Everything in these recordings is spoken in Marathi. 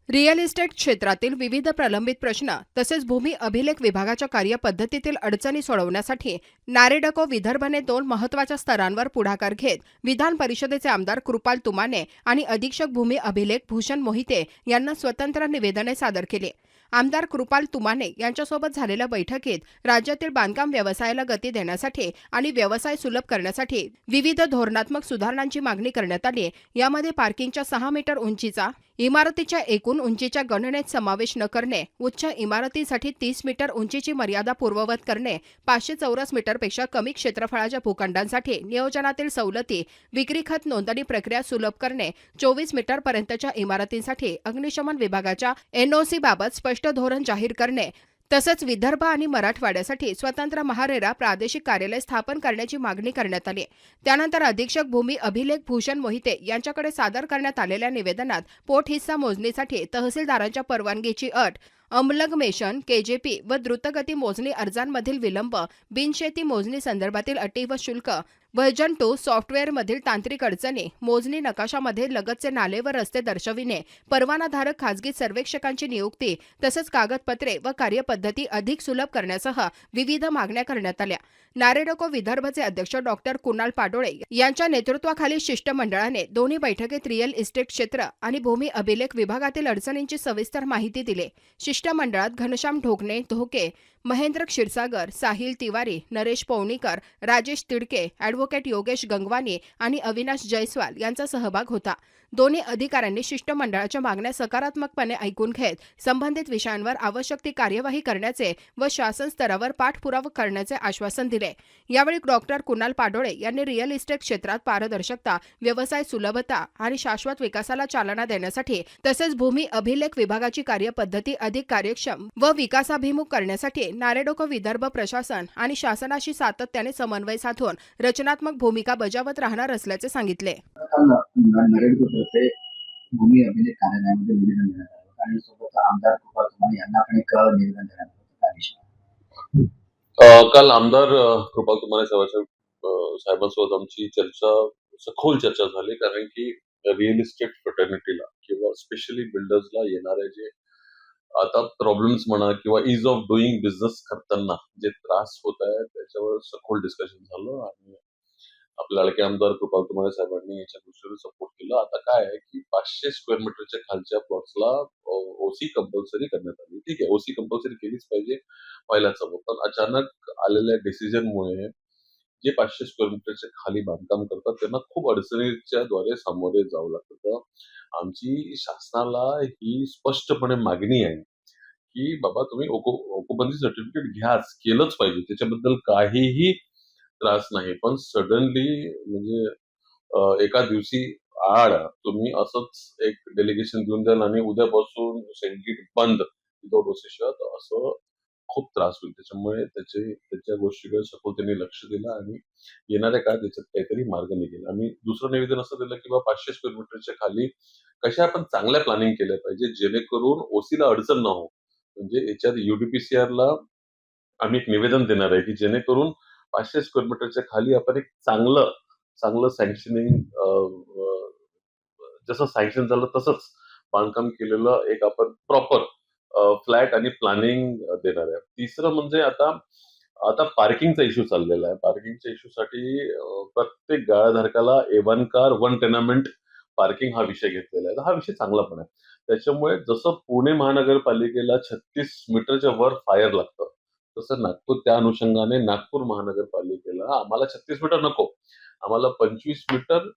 रिअल इस्टेट क्षेत्रातील विविध प्रलंबित प्रश्न तसेच भूमी अभिलेख विभागाच्या कार्यपद्धतीतील अडचणी सोडवण्यासाठी नारेडको विदर्भने 2 महत्त्वाच्या स्तरांवर पुढाकार घेत विधान परिषदेचे आमदार कृपाल तुमाने आणि अधीक्षक भूमी अभिलेख भूषण मोहिते यांना स्वतंत्र निवेदने सादर केली. आमदार कृपाल तुमाने यांच्यासोबत झालेल्या बैठकीत राज्यातील बांधकाम व्यवसायाला गती देण्यासाठी आणि व्यवसाय सुलभ करण्यासाठी विविध धोरणात्मक सुधारणांची मागणी करण्यात आली. यामध्ये पार्किंगच्या 6 मीटर उंचीचा, इमारतीच्या एकूण उंचीच्या गणनेत समावेश न करणे, उच्च इमारतीसाठी 30 मीटर उंचीची मर्यादा पूर्ववत करणे, 500 चौरस मीटरपेक्षा कमी क्षेत्रफळाच्या भूखंडांसाठी नियोजनातील सवलती, विक्री खत नोंदणी प्रक्रिया सुलभ करणे, 24 मीटरपर्यंतच्या इमारतींसाठी अग्निशमन विभागाच्या एनओसी बाबत स्पष्ट धोरण जाहीर करणे, तसंच विदर्भ आणि मराठवाड्यासाठी स्वतंत्र महारेरा प्रादेशिक कार्यालय स्थापन करण्याची मागणी करण्यात आली. त्यानंतर अधीक्षक भूमी अभिलेख भूषण मोहिते यांच्याकडे सादर करण्यात आलेल्या निवेदनात पोटहिस्सा मोजणीसाठी तहसीलदारांच्या परवानगीची अट, अमलगमेशन, केजेपी व द्रुतगती मोजणी अर्जांमधील विलंब, बिनशेती मोजणी संदर्भातील अटी व शुल्क, व्हर्जन 2 सॉफ्टवेअरमधील तांत्रिक अडचणी, मोजणी नकाशामध्ये लगतचे नाले व रस्ते दर्शविणे, परवानाधारक खासगी सर्वेक्षकांची नियुक्ती तसंच कागदपत्रे व कार्यपद्धती अधिक सुलभ करण्यासह विविध मागण्या करण्यात आल्या. नारेडको विदर्भचे अध्यक्ष डॉक्टर कुणाल पाडोळे यांच्या नेतृत्वाखालील शिष्टमंडळाने दोन्ही बैठकीत रिअल इस्टेट क्षेत्र आणि भूमी अभिलेख विभागातील अडचणींची सविस्तर माहिती दिली. शिष्टमंडळात घनश्याम ढोकणे धोके, महेंद्र क्षीरसागर, साहिल तिवारी, नरेश पौणीकर, राजेश तिडके, ॲडव्होकेट योगेश गंगवानी आणि अविनाश जयस्वाल यांचा सहभाग होता. दोन्ही अधिकाऱ्यांनी शिष्टमंडळाच्या मागण्या सकारात्मकपणे ऐकून घेत संबंधित विषयांवर आवश्यक ती कार्यवाही करण्याचे व शासन स्तरावर पाठपुरावा करण्याचे आश्वासन दिले. यावेळी डॉक्टर कुणाल पाडोळे यांनी रिअल इस्टेट क्षेत्रात पारदर्शकता, व्यवसाय सुलभता आणि शाश्वत विकासाला चालना देण्यासाठी तसेच भूमी अभिलेख विभागाची कार्यपद्धती अधिक कार्यक्षम व विकासाभिमुख करण्यासाठी नारेडको विदर्भ प्रशासन आणि शासनाशी सातत्याने समन्वय साधून रचनात्मक भूमिका बजावत राहणार असल्याचे सांगितले. नरेडकोतर्फे भूमी अभिलेख कार्यालयामध्ये निवेदन देण्यात आलं आणि सोबत आमदार कृपाल तुमाने यांना पण एक निवेदन देण्यात आलं. काल आमदार कृपाल तुमाने साहेबांसोबत आमची चर्चा, सखोल चर्चा झाली. कारण की रिअल इस्टेट फ्रटर्निटीला किंवा स्पेशली बिल्डर्सला येणारे जे आता प्रॉब्लेम्स म्हणा किंवा इज ऑफ डुईंग बिझनेस करताना जे त्रास होत आहे त्याच्यावर सखोल डिस्कशन झालं आणि आपले लाडके आमदार कृपाल तुमाने साहेबांनी याच्या गोष्टीवर सपोर्ट केला. आता काय आहे की 500 स्क्वेअर मीटरच्या खालच्या प्लॉट्सला ओसी कंपल्सरी करण्यात आली. ठीक आहे, ओसी कंपल्सरी केलीच पाहिजे पहिल्याच हवं, पण अचानक आलेल्या डिसिजनमुळे जे 500 स्क्वेअर मीटरच्या खाली बांधकाम करतात त्यांना खूप अडचणीच्या द्वारे सामोरे जावं लागतं. आमची शासनाला ही स्पष्टपणे मागणी आहे की बाबा तुम्ही ओकुपन्सी सर्टिफिकेट घ्याच, केलंच पाहिजे, त्याच्याबद्दल काहीही त्रास नाही. पण सडनली म्हणजे एका दिवशी आड तुम्ही असंच एक डेलिगेशन देऊन द्याल आणि उद्यापासून सेंट्रीट बंद विदाउट ओसीशिवाय, असं खूप त्रास होईल. त्याच्यामुळे त्याच्या गोष्टीकडे सखोल त्यांनी लक्ष दिलं आणि येणाऱ्या काळात त्याच्यात काहीतरी मार्ग निघेल. आम्ही दुसरं निवेदन असं दिलं की 500 स्क्वेअर मीटरच्या खाली कशा आपण चांगल्या प्लॅनिंग केल्या पाहिजे जेणेकरून ओसीला अडचण न हो. म्हणजे याच्यात युडीपीसीआरला आम्ही एक निवेदन देणार आहे की जेणेकरून 500 स्क्वेअर मीटरच्या खाली आपण एक चांगलं सँक्शनिंग, जसं सँक्शन झालं तसंच बांधकाम केलेलं एक आपण प्रॉपर फ्लॅट आणि प्लॅनिंग देणार आहे. तिसरं म्हणजे आता पार्किंगचा इश्यू चाललेला आहे. पार्किंगच्या इश्यूसाठी प्रत्येक गाळाधारकाला A1 कार 1 टेनामेंट पार्किंग हा विषय घेतलेला आहे. हा विषय चांगला पण आहे. त्याच्यामुळे जसं पुणे महानगरपालिकेला 36 मीटरच्या वर फायर लागतं, तसं त्या अनुषंगाने नागपूर महानगरपालिकेला आम्हाला 36 मीटर नको, आम्हाला 25 मीटर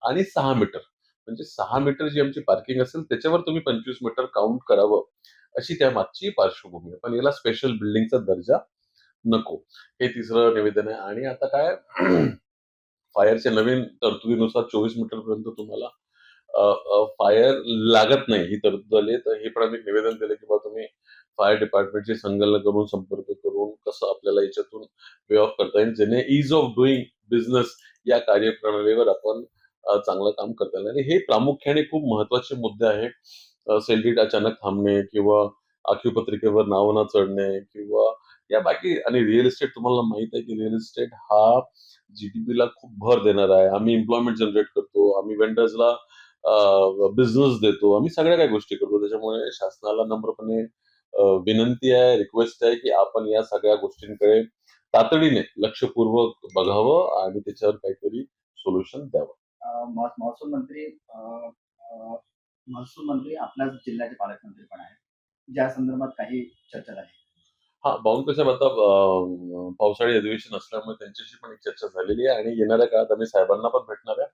आणि 6 मीटर, म्हणजे 6 मीटर जी आमची पार्किंग असेल त्याच्यावर तुम्ही 25 मीटर काउंट करावं, अशी त्या मागची पार्श्वभूमी आहे. पण याला स्पेशल बिल्डिंगचा दर्जा नको, हे तिसरं निवेदन आहे. आणि आता काय फायरच्या नवीन तरतुदीनुसार 24 मीटर पर्यंत तुम्हाला फायर लागत नाही, ही तरतूद आली. तर हे पण आम्ही निवेदन दिलं की बाबा तुम्ही फायर डिपार्टमेंटशी संलग्न करून संपर्क करून कसं आपल्याला याच्यातून वे ऑफ करता येईल, जेणे इज ऑफ डुईंग बिझनेस या कार्यप्रणालीवर आपण चांगलं काम करता येईल. आणि हे प्रामुख्याने खूप महत्वाचे मुद्दे आहेत. सेल अचानक थांबणे किंवा आखीव पत्रिकेवर नाव न चढणे किंवा या बाकी. आणि रिअल इस्टेट तुम्हाला माहित आहे की रिअल इस्टेट हा जीडीपीला खूप भर देणार आहे. आम्ही एम्प्लॉयमेंट जनरेट करतो, आम्ही वेंडर्सला बिझनेस देतो, आम्ही सगळ्या काही गोष्टी करतो. त्याच्यामुळे शासनाला नम्रपणे विनंती आहे, रिक्वेस्ट आहे, की आपण या सगळ्या गोष्टींकडे तातडीने लक्षपूर्वक बघावं आणि त्याच्यावर काहीतरी सोल्युशन द्यावं. महसूल मंत्री महसूल मंत्री आपल्याच जिल्ह्याचे पालकमंत्री पण आहेत. ज्या संदर्भात काही चर्चा झाली. हां, बावनकुळे साहेब आता पावसाळी अधिवेशन असल्यामुळे त्यांच्याशी पण एक चर्चा झालेली आहे आणि येणाऱ्या काळात आम्ही साहेबांना पण भेटणार आहे.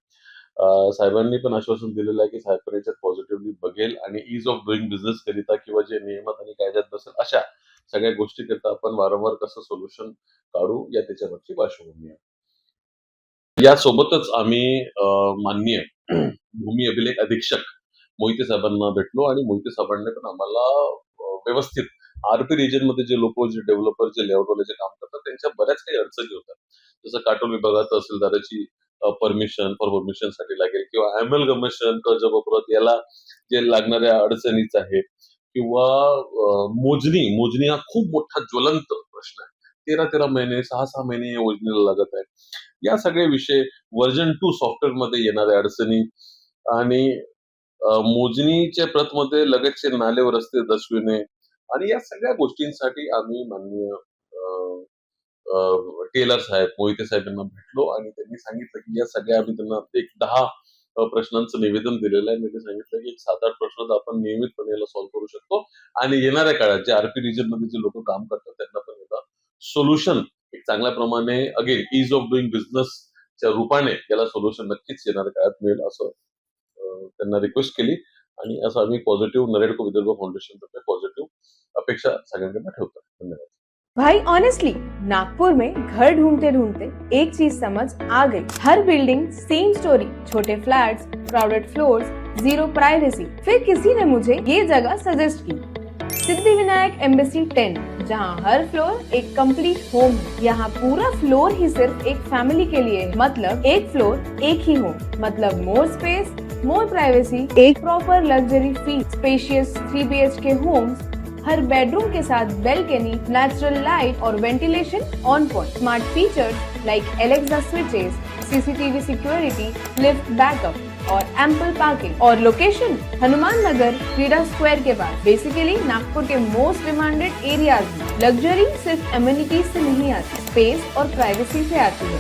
साहेबांनी पण आश्वासन दिलेलं आहे, की साहेब पण याच्यात पॉझिटिव्हली बघेल आणि ईज ऑफ डुईंग बिझनेस करिता किंवा जे नियमात आणि कायद्यात नसेल अशा सगळ्या गोष्टीकरिता आपण वारंवार कसं सोल्युशन काढू या त्याच्यावरची पार्श्वभूमी आहे. यासोबतच आम्ही माननीय भूमी अभिलेख अधीक्षक मोहिते साहेबांना भेटलो आणि मोहिते साहेबांनी पण आम्हाला व्यवस्थित आरपी रिजनमध्ये जे लोक जे डेव्हलपर जे लेआउटवाले जे काम करतात त्यांच्या बऱ्याच काही अडचणी होतात. जसं काटोल विभागात तहसीलदाराची परमिशनसाठी लागेल किंवा अॅमलगमेशन कर्ज वपरत याला जे लागणाऱ्या अडचणीच आहे किंवा मोजणी हा खूप मोठा ज्वलंत प्रश्न आहे. 13 महिने 6 महिने या योजनेला लागत आहे. या सगळे विषय व्हर्जन 2 सॉफ्टवेअरमध्ये येणाऱ्या अडचणी आणि मोजणीच्या प्रतमध्ये लगतचे नाले व रस्ते दर्शविणे आणि या सगळ्या गोष्टींसाठी आम्ही माननीय टेलर साहेब, मोहिते साहेब यांना भेटलो आणि त्यांनी सांगितलं, की या सगळ्या आम्ही त्यांना एक 10 प्रश्नांचं निवेदन दिलेलं आहे. मी ते सांगितलं, की एक 7-8 प्रश्न तर आपण नियमितपणे याला सॉल्व्ह करू शकतो आणि येणाऱ्या काळात जे आरपी रिजनमध्ये जे लोक काम करतात त्यांना पण याला सोल्युशन एक चांगल्या प्रमाणे अगेन ईज ऑफ डुईंग बिझनेसच्या रूपाने याला सोल्युशन नक्कीच येणाऱ्या काळात मिळेल असं त्यांना रिक्वेस्ट केली आणि असं आम्ही पॉझिटिव्ह नरेडको विदर्भ फाउंडेशनतर्फे पॉझिटिव्ह अपेक्षा सगळ्यांकडे ठेवतो. धन्यवाद. भाई ऑनेस्टली नागपुर में घर ढूंढते ढूंढते एक चीज समझ आ गई। हर बिल्डिंग सेम स्टोरी, छोटे flats, crowded floors, Ziro privacy. फिर किसी ने मुझे ये जगह सजेस्ट की, सिद्धिविनायक एम्बेसी 10, जहाँ हर फ्लोर एक कंप्लीट होम है। यहाँ पूरा फ्लोर ही सिर्फ एक फैमिली के लिए है। मतलब एक फ्लोर एक ही होम, मतलब मोर स्पेस, मोर प्राइवेसी, एक proper luxury feel. Spacious 3 BHK homes, हर बेडरूम के साथ बेल्कनी, नेचुरल लाइट और ventilation on point. Smart features like Alexa switches, CCTV security, lift backup और एम्पल पार्किंग। और लोकेशन हनुमान नगर क्रीडा स्क्वायर के पास। बेसिकली नागपुर के मोस्ट डिमांडेड एरियाज में। लग्जरी सिर्फ एमिनिटीज से नहीं आती, स्पेस और प्राइवेसी से आती है।